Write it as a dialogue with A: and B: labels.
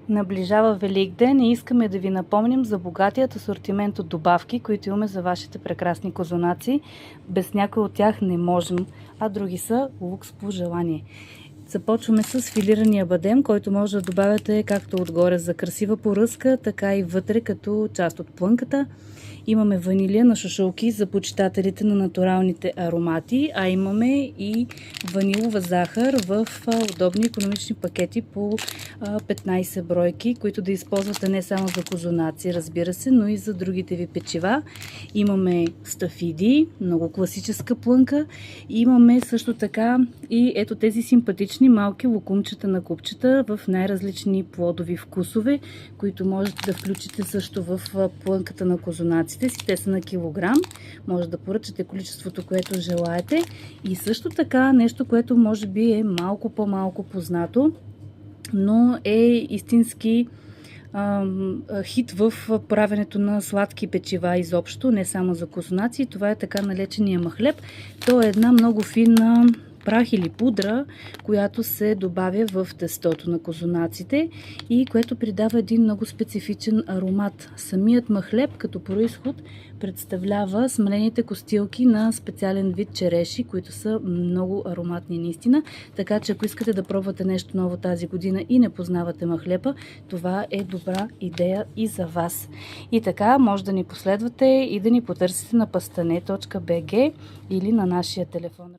A: Наближава Великден и искаме да ви напомним за богатият асортимент от добавки, които имаме за вашите прекрасни козунаци. Без някои от тях не можем, а други са лукс по желание. Започваме с филирания бадем, който може да добавяте както отгоре за красива поръска, така и вътре като част от плънката. Имаме ванилия на шушулки за почитателите на натуралните аромати, а имаме и ванилова захар в удобни икономични пакети по 15 бройки, които да използвате не само за козунаци, разбира се, но и за другите ви печива. Имаме стафиди, много класическа плънка. Имаме също така и ето тези симпатични малки лукумчета на купчета в най-различни плодови вкусове, които можете да включите също в плънката на козунаци. Те са на килограм, може да поръчате количеството, което желаете. И също така нещо, което може би е малко по-малко познато, но е истински хит в правенето на сладки печива изобщо, не само за козунаци. Това е така наречения махлеб. То е една много финна прах или пудра, която се добавя в тестото на козунаците и което придава един много специфичен аромат. Самият махлеб като происход представлява смелените костилки на специален вид череши, които са много ароматни наистина. Така че ако искате да пробвате нещо ново тази година и не познавате махлеба, това е добра идея и за вас. И така може да ни последвате и да ни потърсите на pastane.bg или на нашия телефон.